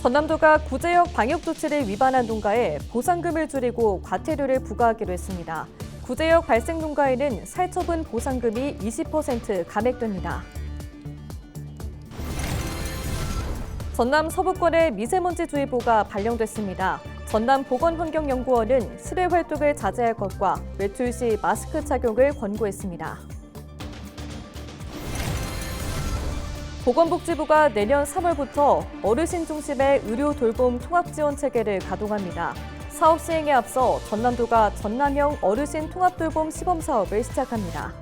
전남도가 구제역 방역 조치를 위반한 농가에 보상금을 줄이고 과태료를 부과하기로 했습니다. 구제역 발생 농가에는 살처분 보상금이 20% 감액됩니다. 전남 서부권에 미세먼지주의보가 발령됐습니다. 전남보건환경연구원은 실외 활동을 자제할 것과 외출 시 마스크 착용을 권고했습니다. 보건복지부가 내년 3월부터 어르신 중심의 의료 돌봄 통합 지원 체계를 가동합니다. 사업 시행에 앞서 전남도가 전남형 어르신 통합 돌봄 시범 사업을 시작합니다.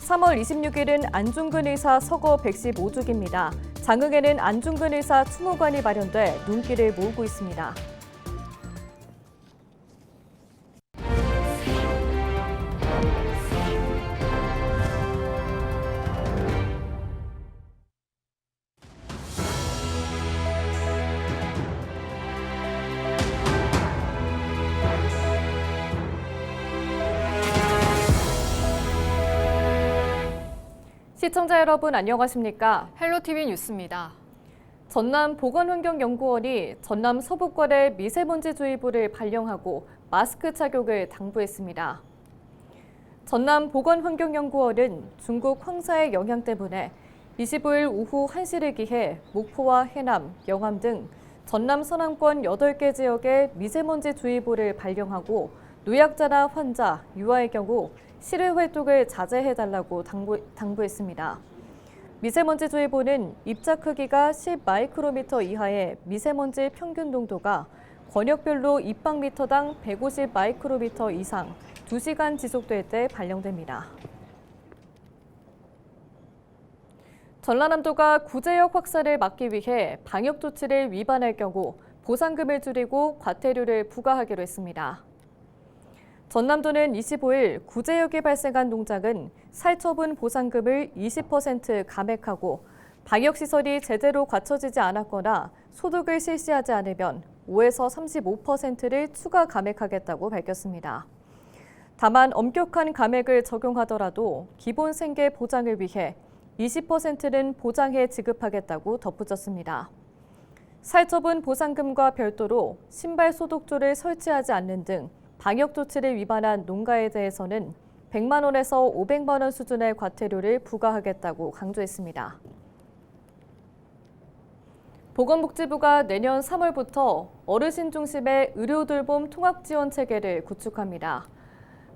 3월 26일은 안중근 의사 서거 115주기입니다. 장흥에는 안중근 의사 추모관이 마련돼 눈길을 모으고 있습니다. 시청자 여러분 안녕하십니까? 헬로티비 뉴스입니다. 전남보건환경연구원이 전남 서부권에 미세먼지주의보를 발령하고 마스크 착용을 당부했습니다. 전남보건환경연구원은 중국 황사의 영향 때문에 25일 오후 1시를 기해 목포와 해남, 영암 등 전남 서남권 8개 지역에 미세먼지주의보를 발령하고 노약자나 환자, 유아의 경우 실외 활동을 자제해달라고 당부했습니다. 미세먼지주의보는 입자 크기가 10마이크로미터 이하의 미세먼지 평균 농도가 권역별로 입방미터당 150마이크로미터 이상 2시간 지속될 때 발령됩니다. 전라남도가 구제역 확산을 막기 위해 방역 조치를 위반할 경우 보상금을 줄이고 과태료를 부과하기로 했습니다. 전남도는 25일 구제역에 발생한 농장은 살처분 보상금을 20% 감액하고 방역시설이 제대로 갖춰지지 않았거나 소독을 실시하지 않으면 5에서 35%를 추가 감액하겠다고 밝혔습니다. 다만 엄격한 감액을 적용하더라도 기본 생계 보장을 위해 20%는 보장해 지급하겠다고 덧붙였습니다. 살처분 보상금과 별도로 신발 소독조를 설치하지 않는 등 방역 조치를 위반한 농가에 대해서는 100만 원에서 500만 원 수준의 과태료를 부과하겠다고 강조했습니다. 보건복지부가 내년 3월부터 어르신 중심의 의료 돌봄 통합 지원 체계를 구축합니다.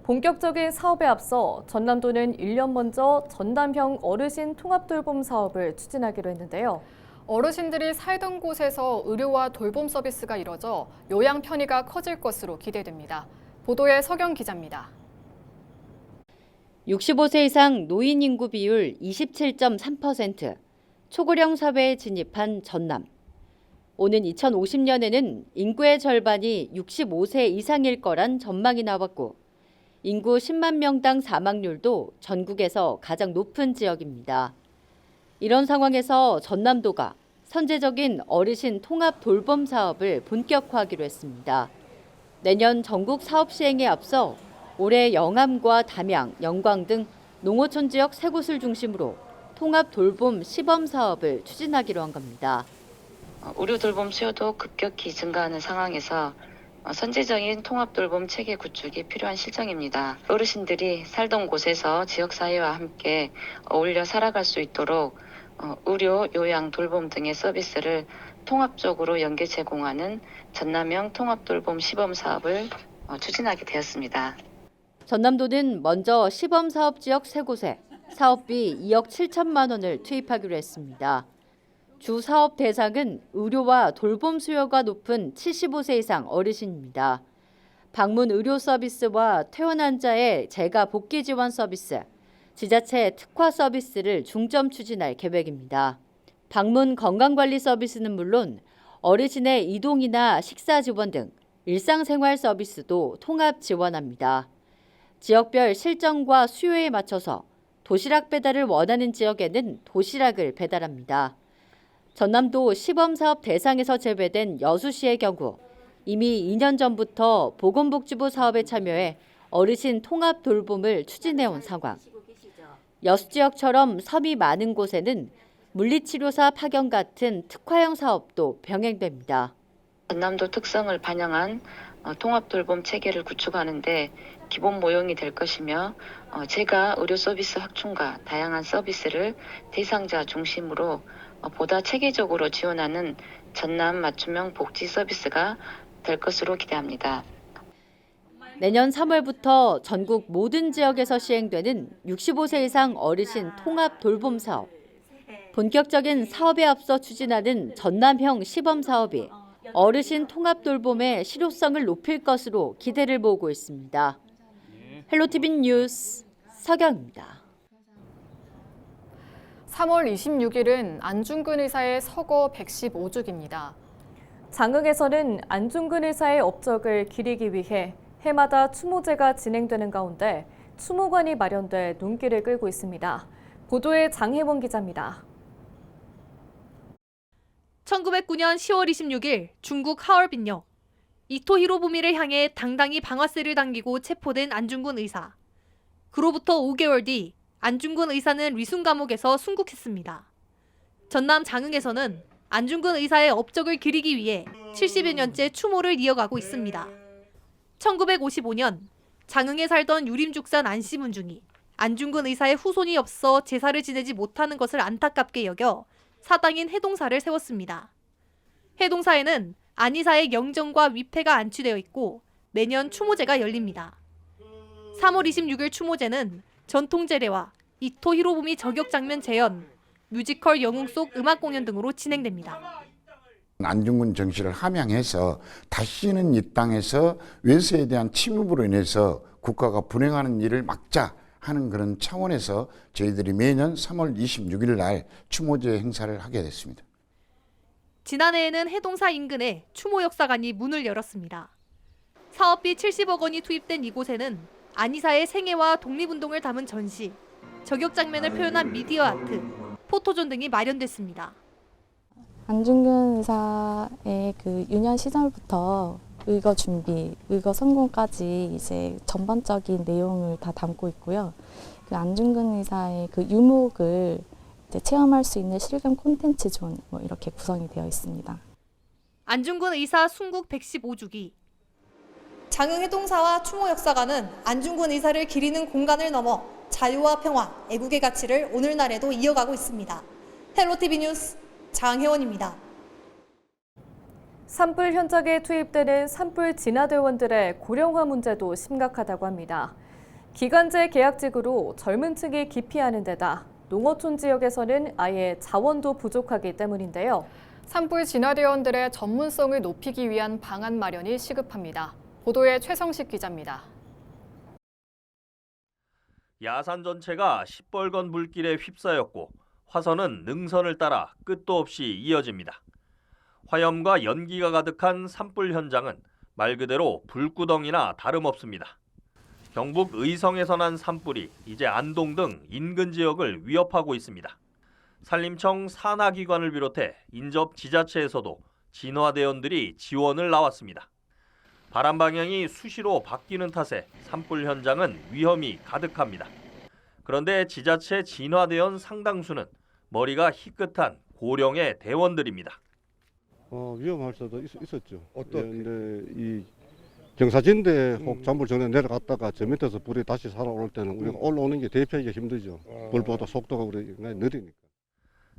본격적인 사업에 앞서 전남도는 1년 먼저 전남형 어르신 통합 돌봄 사업을 추진하기로 했는데요. 어르신들이 살던 곳에서 의료와 돌봄 서비스가 이뤄져 요양 편의가 커질 것으로 기대됩니다. 보도에 서경 기자입니다. 65세 이상 노인 인구 비율 27.3%, 초고령 사회에 진입한 전남. 오는 2050년에는 인구의 절반이 65세 이상일 거란 전망이 나왔고 인구 10만 명당 사망률도 전국에서 가장 높은 지역입니다. 이런 상황에서 전남도가 선제적인 어르신 통합 돌봄 사업을 본격화하기로 했습니다. 내년 전국 사업 시행에 앞서 올해 영암과 담양, 영광 등 농어촌 지역 3곳을 중심으로 통합 돌봄 시범 사업을 추진하기로 한 겁니다. 의료 돌봄 수요도 급격히 증가하는 상황에서 선제적인 통합 돌봄 체계 구축이 필요한 실정입니다. 어르신들이 살던 곳에서 지역사회와 함께 어울려 살아갈 수 있도록 의료, 요양, 돌봄 등의 서비스를 통합적으로 연계 제공하는 전남형 통합돌봄 시범사업을 추진하게 되었습니다. 전남도는 먼저 시범사업 지역 3곳에 사업비 2억 7천만 원을 투입하기로 했습니다. 주 사업 대상은 의료와 돌봄 수요가 높은 75세 이상 어르신입니다. 방문 의료 서비스와 퇴원 환자의 재가 복귀 지원 서비스, 지자체 특화 서비스를 중점 추진할 계획입니다. 방문 건강관리 서비스는 물론 어르신의 이동이나 식사 지원 등 일상생활 서비스도 통합 지원합니다. 지역별 실정과 수요에 맞춰서 도시락 배달을 원하는 지역에는 도시락을 배달합니다. 전남도 시범사업 대상에서 제외된 여수시의 경우 이미 2년 전부터 보건복지부 사업에 참여해 어르신 통합 돌봄을 추진해온 상황. 여수 지역처럼 섬이 많은 곳에는 물리치료사 파견 같은 특화형 사업도 병행됩니다. 전남도 특성을 반영한 통합돌봄 체계를 구축하는데 기본 모형이 될 것이며 제가 의료 서비스 확충과 다양한 서비스를 대상자 중심으로 보다 체계적으로 지원하는 전남 맞춤형 복지 서비스가 될 것으로 기대합니다. 내년 3월부터 전국 모든 지역에서 시행되는 65세 이상 어르신 통합 돌봄 사업. 본격적인 사업에 앞서 추진하는 전남형 시범 사업이 어르신 통합 돌봄의 실효성을 높일 것으로 기대를 모으고 있습니다. 헬로티비 뉴스 서경입니다. 3월 26일은 안중근 의사의 서거 115주기입니다. 장흥에서는 안중근 의사의 업적을 기리기 위해 해마다 추모제가 진행되는 가운데 추모관이 마련돼 눈길을 끌고 있습니다. 보도에 장혜원 기자입니다. 1909년 10월 26일 중국 하얼빈역. 이토 히로부미를 향해 당당히 방아쇠를 당기고 체포된 안중근 의사. 그로부터 5개월 뒤 안중근 의사는 리순 감옥에서 순국했습니다. 전남 장흥에서는 안중근 의사의 업적을 기리기 위해 70여 년째 추모를 이어가고 있습니다. 1955년 장흥에 살던 유림죽산 안씨문중이 안중근 의사의 후손이 없어 제사를 지내지 못하는 것을 안타깝게 여겨 사당인 해동사를 세웠습니다. 해동사에는 안의사의 영정과 위패가 안치되어 있고 매년 추모제가 열립니다. 3월 26일 추모제는 전통제례와 이토 히로부미 저격 장면 재현, 뮤지컬 영웅 속 음악 공연 등으로 진행됩니다. 안중근 정신을 함양해서 다시는 이 땅에서 외세에 대한 침입으로 인해서 국가가 불행하는 일을 막자 하는 그런 차원에서 저희들이 매년 3월 26일 날 추모제 행사를 하게 됐습니다. 지난해에는 해동사 인근에 추모 역사관이 문을 열었습니다. 사업비 70억 원이 투입된 이곳에는 안의사의 생애와 독립운동을 담은 전시, 저격 장면을 표현한 미디어 아트, 포토존 등이 마련됐습니다. 안중근 의사의 그 유년 시절부터 의거 준비, 의거 성공까지 이제 전반적인 내용을 다 담고 있고요. 그 안중근 의사의 그 유목을 이제 체험할 수 있는 실감 콘텐츠 존 이렇게 구성이 되어 있습니다. 안중근 의사 순국 115주기. 장흥 해동사와 추모 역사관은 안중근 의사를 기리는 공간을 넘어 자유와 평화, 애국의 가치를 오늘날에도 이어가고 있습니다. 헬로티비 뉴스 장혜원입니다. 산불 현장에 투입되는 산불 진화대원들의 고령화 문제도 심각하다고 합니다. 기간제 계약직으로 젊은 층이 기피하는 데다 농어촌 지역에서는 아예 자원도 부족하기 때문인데요. 산불 진화대원들의 전문성을 높이기 위한 방안 마련이 시급합니다. 보도에 최성식 기자입니다. 야산 전체가 시뻘건 불길에 휩싸였고 화선은 능선을 따라 끝도 없이 이어집니다. 화염과 연기가 가득한 산불 현장은 말 그대로 불구덩이나 다름없습니다. 경북 의성에서 난 산불이 이제 안동 등 인근 지역을 위협하고 있습니다. 산림청 산하기관을 비롯해 인접 지자체에서도 진화대원들이 지원을 나왔습니다. 바람 방향이 수시로 바뀌는 탓에 산불 현장은 위험이 가득합니다. 그런데 지자체 진화대원 상당수는 머리가 희끗한 고령의 대원들입니다. 위험할 수도 있었죠. 근데 이 경사진대 혹 잔불 전에 내려갔다가 저 밑에서 불이 다시 살아올 때는 우리가 올라오는 게 대피하기가 힘들죠. 불보다 속도가 우리 느리니까.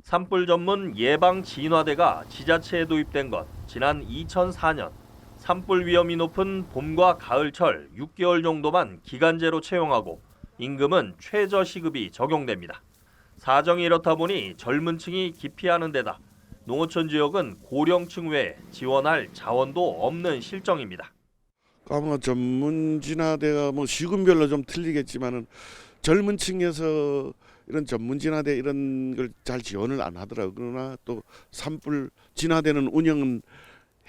산불 전문 예방 진화대가 지자체에 도입된 건 지난 2004년. 산불 위험이 높은 봄과 가을철 6개월 정도만 기간제로 채용하고 임금은 최저 시급이 적용됩니다. 사정이 이렇다 보니 젊은 층이 기피하는 데다 농어촌 지역은 고령층 외에 지원할 자원도 없는 실정입니다. 아마 전문 진화대가 시군별로 좀 틀리겠지만은 젊은 층에서 이런 전문 진화대 이런 걸 잘 지원을 안 하더라고요. 그러나 또 산불 진화대는 운영은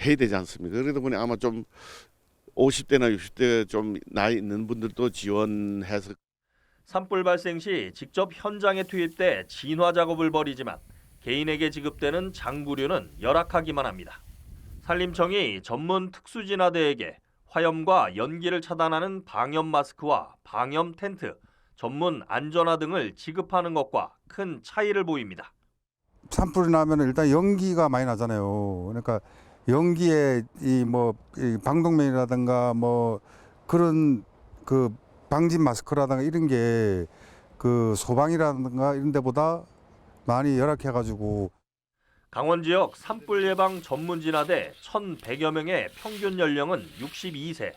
해야 되지 않습니까? 그러다 보니 아마 좀 50대나 60대 좀 나이 있는 분들도 지원해서. 산불 발생 시 직접 현장에 투입돼 진화 작업을 벌이지만 개인에게 지급되는 장구류는 열악하기만 합니다. 산림청이 전문 특수진화대에게 화염과 연기를 차단하는 방염 마스크와 방염 텐트, 전문 안전화 등을 지급하는 것과 큰 차이를 보입니다. 산불이 나면 일단 연기가 많이 나잖아요. 그러니까 연기에 이 방독면이라든가 뭐 그런 그 방진 마스크라든가 이런 게 그 소방이라든가 이런 데보다 많이 열악해가지고. 강원 지역 산불 예방 전문 진화대 1,100여 명의 평균 연령은 62세,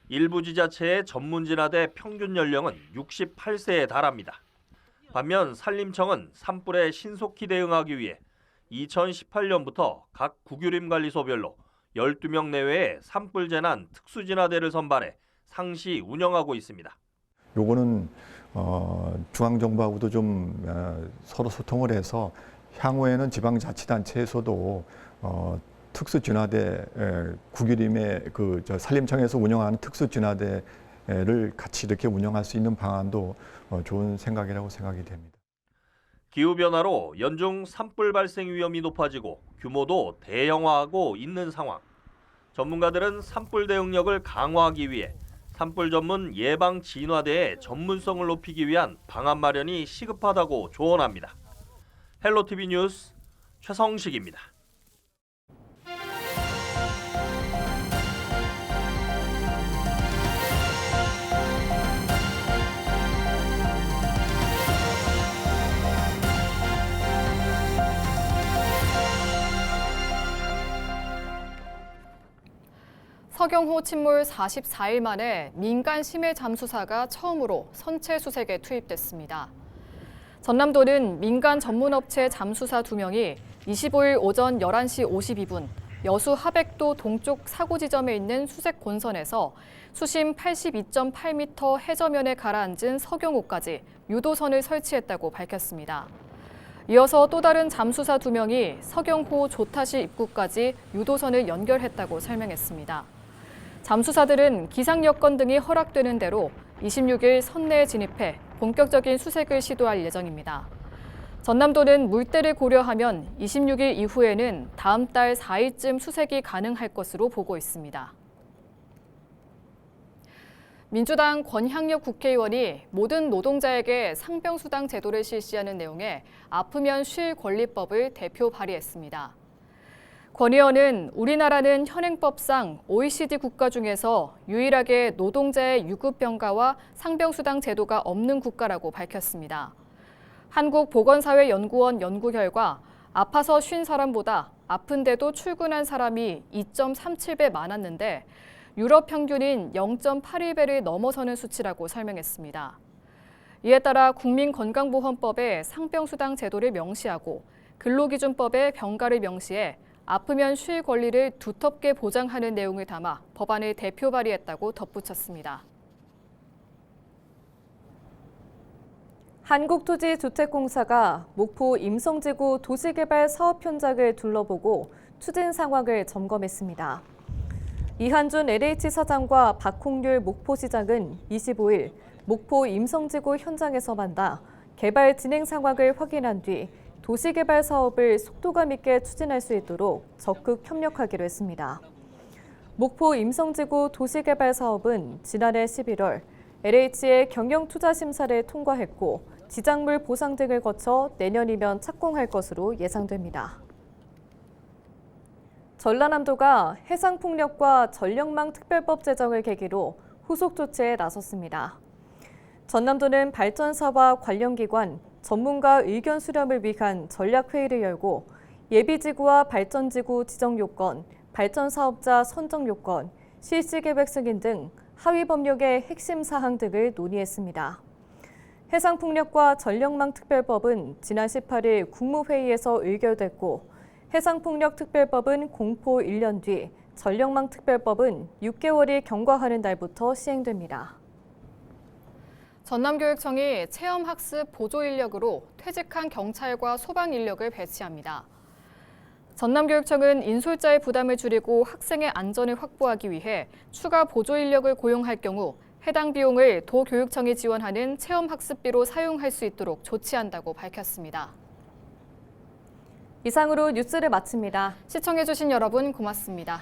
일부 지자체의 전문 진화대 평균 연령은 68세에 달합니다. 반면 산림청은 산불에 신속히 대응하기 위해 2018년부터 각 국유림 관리소별로 12명 내외의 산불 재난 특수 진화대를 선발해 상시 운영하고 있습니다. 요거는 중앙정부하고도 좀 서로 소통을 해서 향후에는 지방자치단체에서도 특수진화대 국유림의 산림청에서 운영하는 특수진화대를 같이 이렇게 운영할 수 있는 방안도 좋은 생각이라고 생각이 됩니다. 기후변화로 연중 산불 발생 위험이 높아지고 규모도 대형화하고 있는 상황. 전문가들은 산불 대응력을 강화하기 위해 산불 전문 예방 진화대의 전문성을 높이기 위한 방안 마련이 시급하다고 조언합니다. 헬로티비 뉴스 최성식입니다. 서경호 침몰 44일 만에 민간 심해 잠수사가 처음으로 선체 수색에 투입됐습니다. 전남도는 민간 전문업체 잠수사 2명이 25일 오전 11시 52분 여수 하백도 동쪽 사고 지점에 있는 수색 본선에서 수심 82.8m 해저면에 가라앉은 서경호까지 유도선을 설치했다고 밝혔습니다. 이어서 또 다른 잠수사 2명이 서경호 조타시 입구까지 유도선을 연결했다고 설명했습니다. 잠수사들은 기상 여건 등이 허락되는 대로 26일 선내에 진입해 본격적인 수색을 시도할 예정입니다. 전남도는 물때를 고려하면 26일 이후에는 다음 달 4일쯤 수색이 가능할 것으로 보고 있습니다. 민주당 권향엽 국회의원이 모든 노동자에게 상병수당 제도를 실시하는 내용의 아프면 쉴 권리법을 대표 발의했습니다. 권 의원은 우리나라는 현행법상 OECD 국가 중에서 유일하게 노동자의 유급병가와 상병수당 제도가 없는 국가라고 밝혔습니다. 한국보건사회연구원 연구 결과 아파서 쉰 사람보다 아픈데도 출근한 사람이 2.37배 많았는데 유럽 평균인 0.81배를 넘어서는 수치라고 설명했습니다. 이에 따라 국민건강보험법에 상병수당 제도를 명시하고 근로기준법에 병가를 명시해 아프면 쉴 권리를 두텁게 보장하는 내용을 담아 법안을 대표 발의했다고 덧붙였습니다. 한국토지주택공사가 목포 임성지구 도시개발 사업 현장을 둘러보고 추진 상황을 점검했습니다. 이한준 LH 사장과 박홍률 목포시장은 25일 목포 임성지구 현장에서 만나 개발 진행 상황을 확인한 뒤 도시개발 사업을 속도감 있게 추진할 수 있도록 적극 협력하기로 했습니다. 목포 임성지구 도시개발 사업은 지난해 11월 LH의 경영투자심사를 통과했고 지작물 보상 등을 거쳐 내년이면 착공할 것으로 예상됩니다. 전라남도가 해상폭력과 전력망 특별법 제정을 계기로 후속 조치에 나섰습니다. 전남도는 발전사와 관련 기관, 전문가 의견 수렴을 위한 전략회의를 열고 예비지구와 발전지구 지정 요건, 발전사업자 선정 요건, 실시계획 승인 등 하위 법령의 핵심 사항 등을 논의했습니다. 해상폭력과 전력망 특별법은 지난 18일 국무회의에서 의결됐고 해상폭력 특별법은 공포 1년 뒤, 전력망 특별법은 6개월이 경과하는 날부터 시행됩니다. 전남교육청이 체험학습 보조 인력으로 퇴직한 경찰과 소방 인력을 배치합니다. 전남교육청은 인솔자의 부담을 줄이고 학생의 안전을 확보하기 위해 추가 보조 인력을 고용할 경우 해당 비용을 도교육청이 지원하는 체험학습비로 사용할 수 있도록 조치한다고 밝혔습니다. 이상으로 뉴스를 마칩니다. 시청해주신 여러분 고맙습니다.